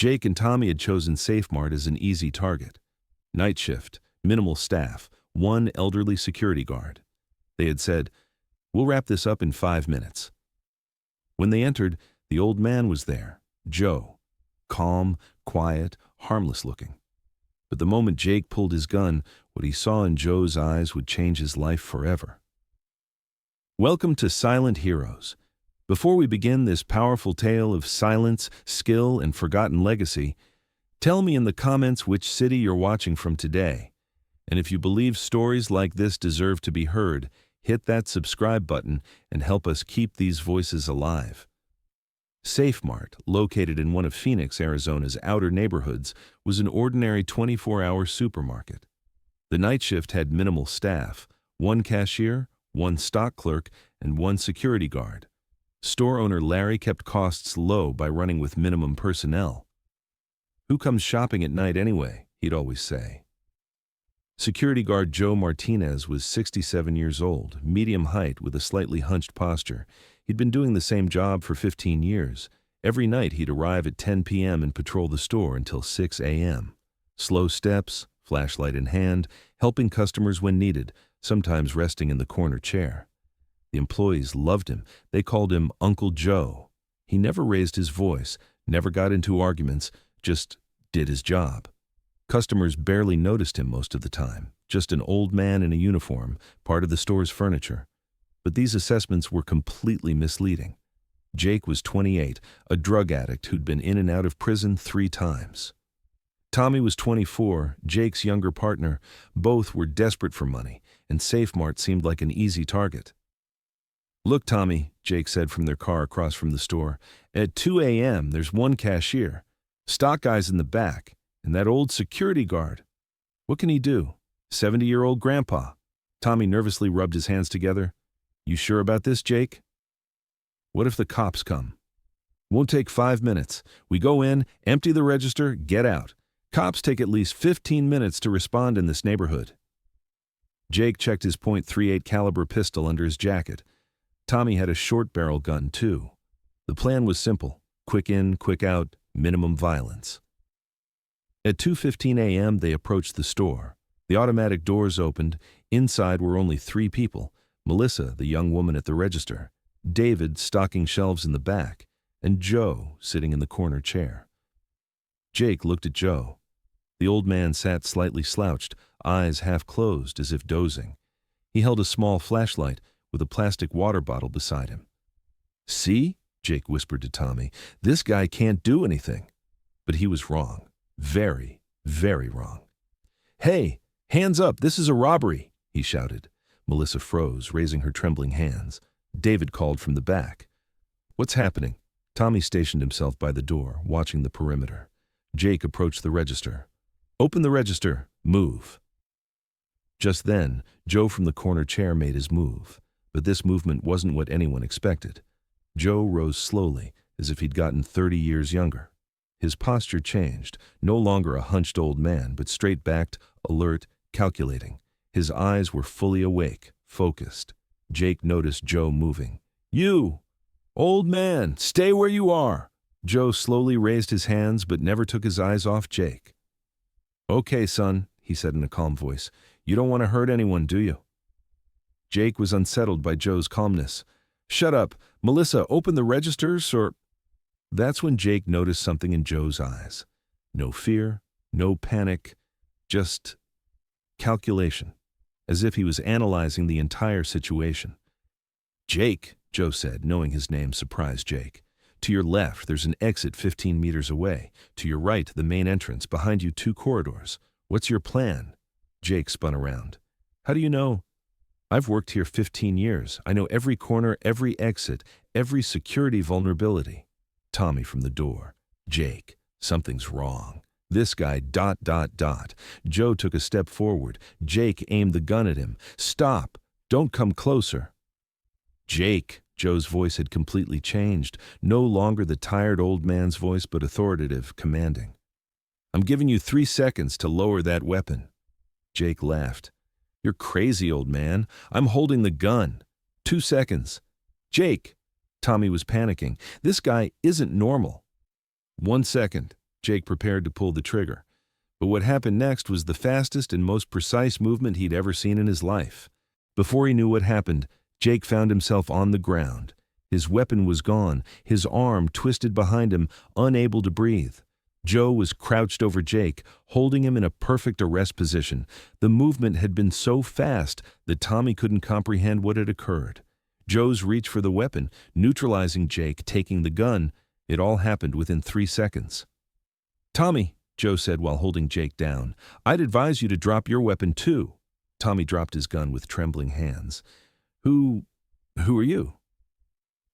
Jake and Tommy had chosen SafeMart as an easy target. Night shift, minimal staff, one elderly security guard. They had said, "We'll wrap this up in 5 minutes." When they entered, the old man was there, Joe. Calm, quiet, harmless looking. But the moment Jake pulled his gun, what he saw in Joe's eyes would change his life forever. Welcome to Silent Heroes. Before we begin this powerful tale of silence, skill, and forgotten legacy, tell me in the comments which city you're watching from today. And if you believe stories like this deserve to be heard, hit that subscribe button and help us keep these voices alive. SafeMart, located in one of Phoenix, Arizona's outer neighborhoods, was an ordinary 24-hour supermarket. The night shift had minimal staff, one cashier, one stock clerk, and one security guard. Store owner Larry kept costs low by running with minimum personnel. "Who comes shopping at night anyway?" he'd always say. Security guard Joe Martinez was 67 years old, medium height with a slightly hunched posture. He'd been doing the same job for 15 years. Every night he'd arrive at 10 p.m. and patrol the store until 6 a.m. Slow steps, flashlight in hand, helping customers when needed, sometimes resting in the corner chair. The employees loved him. They called him Uncle Joe. He never raised his voice, never got into arguments, just did his job. Customers barely noticed him most of the time, just an old man in a uniform, part of the store's furniture. But these assessments were completely misleading. Jake was 28, a drug addict who'd been in and out of prison 3 times. Tommy was 24, Jake's younger partner. Both were desperate for money, and SafeMart seemed like an easy target. "Look, Tommy," Jake said from their car across from the store, "at 2 a.m. there's one cashier, stock guy's in the back, and that old security guard. What can he do? 70-year-old grandpa." Tommy nervously rubbed his hands together. "You sure about this, Jake?" "What if the cops come?" "Won't take 5 minutes. We go in, empty the register, get out. Cops take at least 15 minutes to respond in this neighborhood." Jake checked his .38 caliber pistol under his jacket. Tommy had a short-barrel gun, too. The plan was simple: quick in, quick out, minimum violence. At 2:15 a.m., they approached the store. The automatic doors opened. Inside were only 3 people: Melissa, the young woman at the register, David stocking shelves in the back, and Joe sitting in the corner chair. Jake looked at Joe. The old man sat slightly slouched, eyes half closed as if dozing. He held a small flashlight with a plastic water bottle beside him. "See?" Jake whispered to Tommy. "This guy can't do anything." But he was wrong. Very, very wrong. "Hey, hands up, this is a robbery," he shouted. Melissa froze, raising her trembling hands. David called from the back. "What's happening?" Tommy stationed himself by the door, watching the perimeter. Jake approached the register. "Open the register. Move." Just then, Joe from the corner chair made his move. But this movement wasn't what anyone expected. Joe rose slowly, as if he'd gotten 30 years younger. His posture changed, no longer a hunched old man, but straight-backed, alert, calculating. His eyes were fully awake, focused. Jake noticed Joe moving. "You! Old man, stay where you are!" Joe slowly raised his hands but never took his eyes off Jake. "Okay, son," he said in a calm voice. "You don't want to hurt anyone, do you?" Jake was unsettled by Joe's calmness. "Shut up. Melissa, open the registers or—" That's when Jake noticed something in Joe's eyes. No fear, no panic, just calculation, as if he was analyzing the entire situation. "Jake," Joe said, knowing his name surprised Jake. "To your left, there's an exit 15 meters away. To your right, the main entrance. Behind you, 2 corridors. What's your plan?" Jake spun around. "How do you know?" "I've worked here 15 years. I know every corner, every exit, every security vulnerability." Tommy from the door. "Jake, something's wrong. This guy ... Joe took a step forward. Jake aimed the gun at him. "Stop! Don't come closer!" "Jake," Joe's voice had completely changed. No longer the tired old man's voice, but authoritative, commanding. "I'm giving you 3 seconds to lower that weapon." Jake laughed. "You're crazy, old man. I'm holding the gun. 2 seconds. Jake!" Tommy was panicking. "This guy isn't normal." 1 second. Jake prepared to pull the trigger. But what happened next was the fastest and most precise movement he'd ever seen in his life. Before he knew what happened, Jake found himself on the ground. His weapon was gone, his arm twisted behind him, unable to breathe. Joe was crouched over Jake, holding him in a perfect arrest position. The movement had been so fast that Tommy couldn't comprehend what had occurred. Joe's reach for the weapon, neutralizing Jake, taking the gun, it all happened within 3 seconds. "Tommy," Joe said while holding Jake down, "I'd advise you to drop your weapon too." Tommy dropped his gun with trembling hands. Who are you?"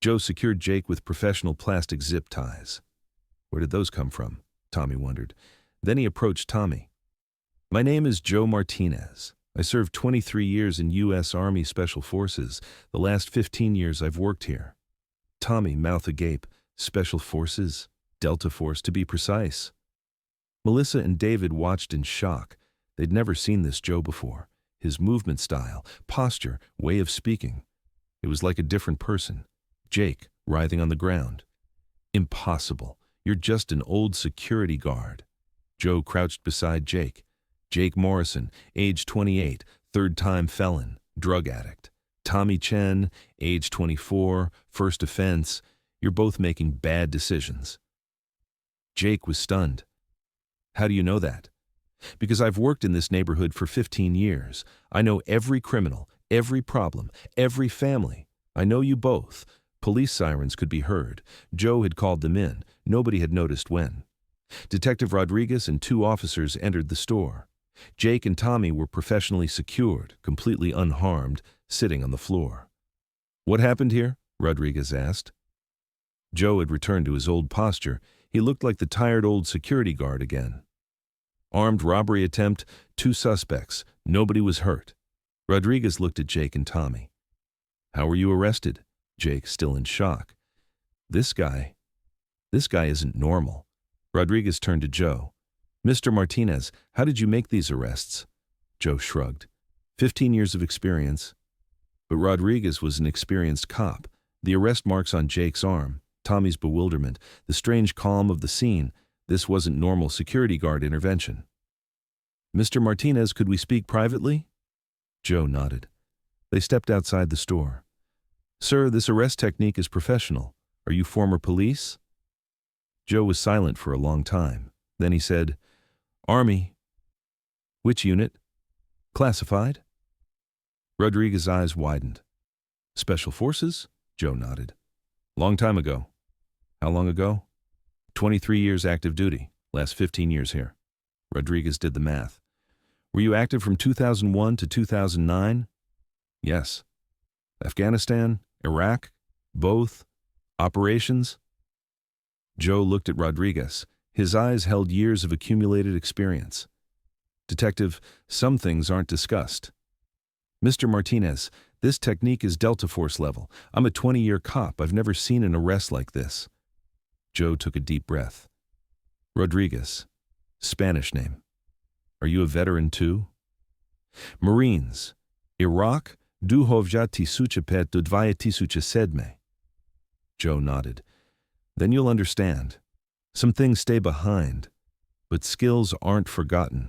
Joe secured Jake with professional plastic zip ties. Where did those come from? Tommy wondered. Then he approached Tommy. "My name is Joe Martinez. I served 23 years in U.S. Army Special Forces. The last 15 years I've worked here." Tommy, mouth agape. Special Forces? Delta Force, to be precise. Melissa and David watched in shock. They'd never seen this Joe before. His movement style, posture, way of speaking. It was like a different person. Jake, writhing on the ground. "Impossible. You're just an old security guard." Joe crouched beside Jake. Jake Morrison, age 28, third-time felon, drug addict. Tommy Chen, age 24, first offense. You're both making bad decisions. Jake was stunned. "How do you know that?" "Because I've worked in this neighborhood for 15 years. I know every criminal, every problem, every family. I know you both." Police sirens could be heard. Joe had called them in. Nobody had noticed when. Detective Rodriguez and 2 officers entered the store. Jake and Tommy were professionally secured, completely unharmed, sitting on the floor. "What happened here?" Rodriguez asked. Joe had returned to his old posture. He looked like the tired old security guard again. "Armed robbery attempt, 2 suspects. Nobody was hurt." Rodriguez looked at Jake and Tommy. "How were you arrested?" Jake, still in shock. This guy isn't normal." Rodriguez turned to Joe. "Mr. Martinez, how did you make these arrests?" Joe shrugged. 15 years of experience. But Rodriguez was an experienced cop. The arrest marks on Jake's arm, Tommy's bewilderment, the strange calm of the scene. This wasn't normal security guard intervention. "Mr. Martinez, could we speak privately?" Joe nodded. They stepped outside the store. "Sir, this arrest technique is professional. Are you former police?" Joe was silent for a long time. Then he said, "Army." "Which unit?" "Classified." Rodriguez's eyes widened. "Special Forces?" Joe nodded. "Long time ago." "How long ago?" 23 years active duty, last 15 years here." Rodriguez did the math. "Were you active from 2001 to 2009? "Yes." "Afghanistan? Iraq? Both? Operations?" Joe looked at Rodriguez. His eyes held years of accumulated experience. "Detective, some things aren't discussed." "Mr. Martinez, this technique is Delta Force level. I'm a 20-year cop. I've never seen an arrest like this." Joe took a deep breath. "Rodriguez. Spanish name. Are you a veteran too?" "Marines. Iraq, 2005 to 2007." Joe nodded. "Then you'll understand. Some things stay behind, but skills aren't forgotten."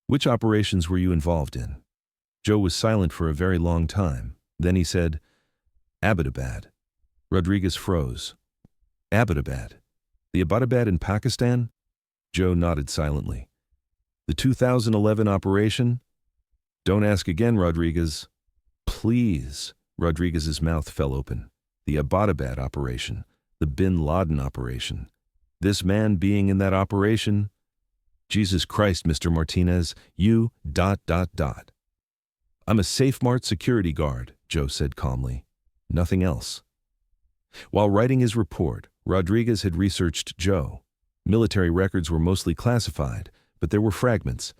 "Which operations were you involved in?" Joe was silent for a very long time. Then he said, "Abbottabad." Rodriguez froze. "Abbottabad? The Abbottabad in Pakistan?" Joe nodded silently. "The 2011 operation?" "Don't ask again, Rodriguez." "Please." Rodriguez's mouth fell open. "The Abbottabad operation. The Bin Laden operation. This man being in that operation. Jesus Christ, Mr. Martinez, you ... "I'm a SafeMart security guard," Joe said calmly. "Nothing else." While writing his report, Rodriguez had researched Joe. Military records were mostly classified, but there were fragments.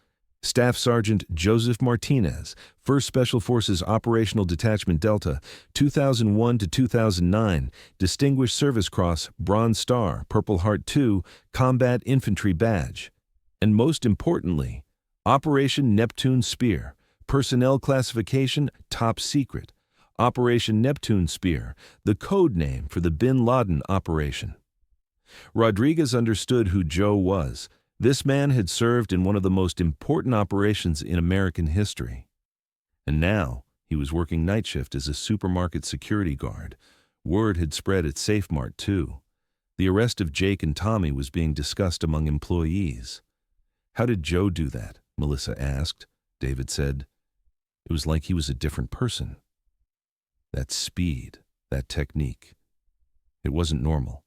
Staff Sergeant Joseph Martinez, 1st Special Forces Operational Detachment Delta, 2001 to 2009, Distinguished Service Cross, Bronze Star, Purple Heart II, Combat Infantry Badge. And most importantly, Operation Neptune Spear, personnel classification top secret. Operation Neptune Spear, the code name for the Bin Laden operation. Rodriguez understood who Joe was. This man had served in one of the most important operations in American history. And now, he was working night shift as a supermarket security guard. Word had spread at SafeMart, too. The arrest of Jake and Tommy was being discussed among employees. "How did Joe do that?" Melissa asked. David said, "It was like he was a different person. That speed, that technique. It wasn't normal."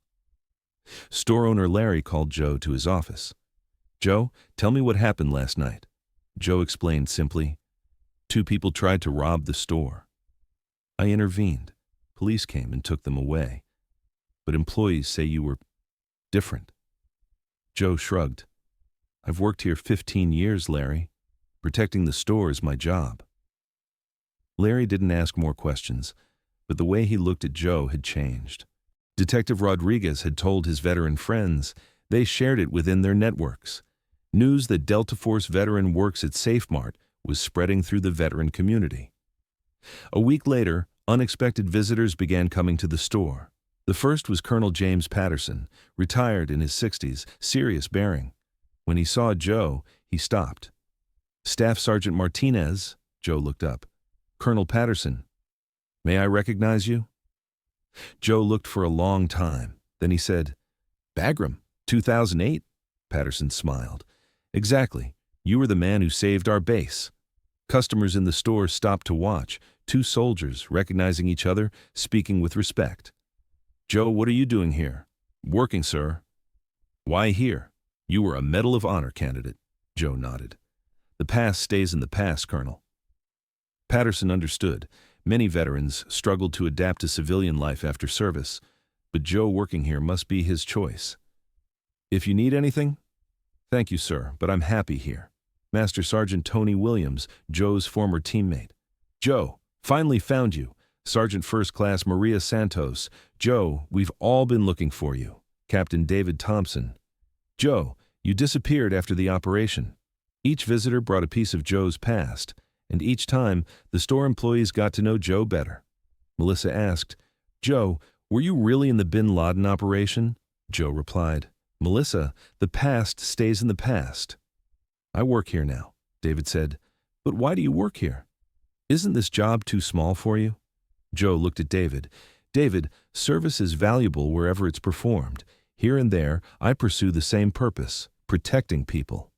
Store owner Larry called Joe to his office. "Joe, tell me what happened last night." Joe explained simply, "Two people tried to rob the store. I intervened. Police came and took them away. But employees say you were different." Joe shrugged. "I've worked here 15 years, Larry. Protecting the store is my job." Larry didn't ask more questions, but the way he looked at Joe had changed. Detective Rodriguez had told his veteran friends. They shared it within their networks. News that Delta Force veteran works at SafeMart was spreading through the veteran community. A week later, unexpected visitors began coming to the store. The first was Colonel James Patterson, retired in his 60s, serious bearing. When he saw Joe, he stopped. "Staff Sergeant Martinez," Joe looked up. "Colonel Patterson, may I recognize you?" Joe looked for a long time. Then he said, "Bagram, 2008? Patterson smiled. "Exactly. You were the man who saved our base." Customers in the store stopped to watch, two soldiers, recognizing each other, speaking with respect. "Joe, what are you doing here?" "Working, sir." "Why here?" "You were a Medal of Honor candidate." Joe nodded. "The past stays in the past, Colonel." Patterson understood. Many veterans struggled to adapt to civilian life after service, but Joe working here must be his choice. "If you need anything?" "Thank you, sir, but I'm happy here." Master Sergeant Tony Williams, Joe's former teammate. "Joe, finally found you." Sergeant First Class Maria Santos. "Joe, we've all been looking for you." Captain David Thompson. "Joe, you disappeared after the operation." Each visitor brought a piece of Joe's past, and each time, the store employees got to know Joe better. Melissa asked, "Joe, were you really in the Bin Laden operation?" Joe replied, "Melissa, the past stays in the past." "I work here now," David said. "But why do you work here? Isn't this job too small for you?" Joe looked at David. "David, service is valuable wherever it's performed. Here and there, I pursue the same purpose, protecting people."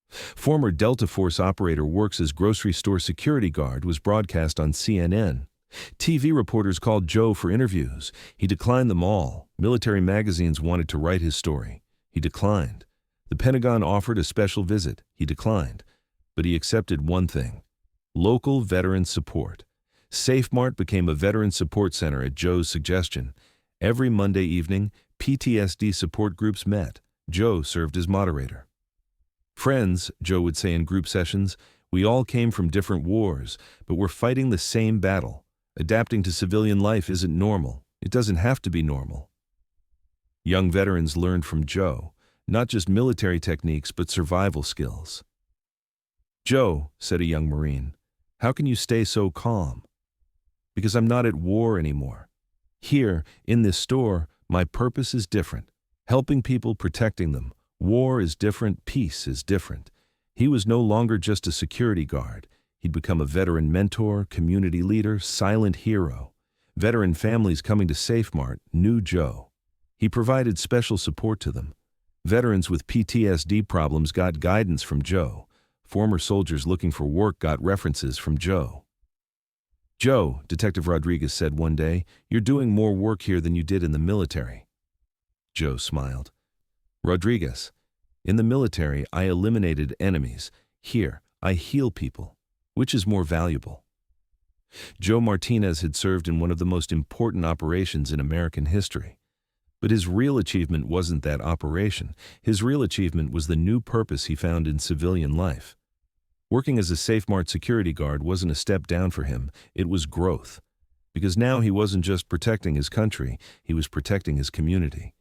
Former Delta Force operator works as grocery store security guard was broadcast on CNN. TV reporters called Joe for interviews. He declined them all. Military magazines wanted to write his story. He declined. The Pentagon offered a special visit. He declined. But he accepted one thing: local veteran support. SafeMart became a veteran support center at Joe's suggestion. Every Monday evening, PTSD support groups met. Joe served as moderator. "Friends," Joe would say in group sessions, "we all came from different wars, but we're fighting the same battle. Adapting to civilian life isn't normal. It doesn't have to be normal." Young veterans learned from Joe, not just military techniques, but survival skills. "Joe," said a young Marine, "how can you stay so calm?" "Because I'm not at war anymore. Here, in this store, my purpose is different. Helping people, protecting them. War is different, peace is different." He was no longer just a security guard. He'd become a veteran mentor, community leader, silent hero. Veteran families coming to SafeMart knew Joe. He provided special support to them. Veterans with PTSD problems got guidance from Joe. Former soldiers looking for work got references from Joe. "Joe," Detective Rodriguez said one day, "you're doing more work here than you did in the military." Joe smiled. "Rodriguez, in the military, I eliminated enemies. Here, I heal people. Which is more valuable?" Joe Martinez had served in one of the most important operations in American history. But his real achievement wasn't that operation. His real achievement was the new purpose he found in civilian life. Working as a SafeMart security guard wasn't a step down for him, it was growth. Because now he wasn't just protecting his country, he was protecting his community.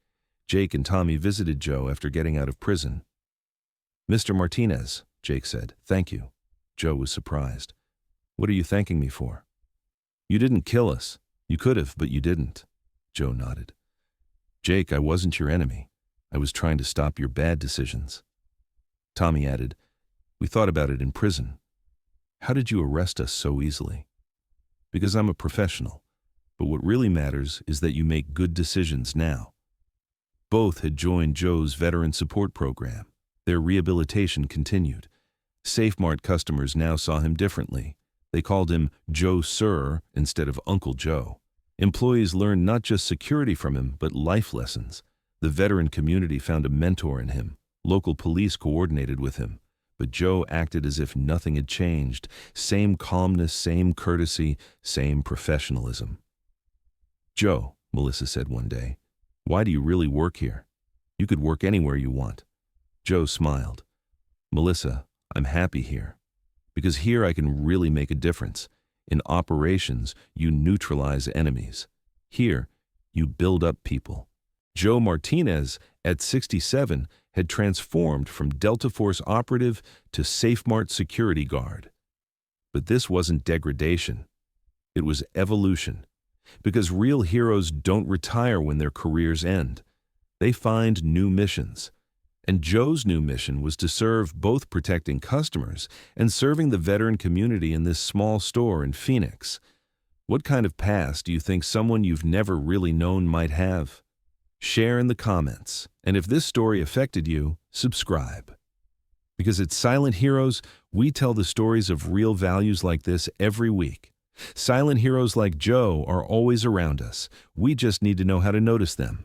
Jake and Tommy visited Joe after getting out of prison. "Mr. Martinez," Jake said, "thank you." Joe was surprised. "What are you thanking me for?" "You didn't kill us. You could have, but you didn't." Joe nodded. Jake, I wasn't your enemy. I was trying to stop your bad decisions. Tommy added, we thought about it in prison. How did you arrest us so easily? Because I'm a professional. But what really matters is that you make good decisions now. Both had joined Joe's veteran support program. Their rehabilitation continued. SafeMart customers now saw him differently. They called him Joe Sir instead of Uncle Joe. Employees learned not just security from him, but life lessons. The veteran community found a mentor in him. Local police coordinated with him. But Joe acted as if nothing had changed. Same calmness, same courtesy, same professionalism. Joe, Melissa said one day, why do you really work here? You could work anywhere you want. Joe smiled. Melissa, I'm happy here. Because here I can really make a difference. In operations, you neutralize enemies. Here, you build up people. Joe Martinez, at 67, had transformed from Delta Force operative to SafeMart security guard. But this wasn't degradation. It was evolution. Because real heroes don't retire when their careers end. They find new missions. And Joe's new mission was to serve both protecting customers and serving the veteran community in this small store in Phoenix. What kind of past do you think someone you've never really known might have? Share in the comments, and if this story affected you, subscribe. Because at Silent Heroes, we tell the stories of real values like this every week. Silent heroes like Joe are always around us. We just need to know how to notice them.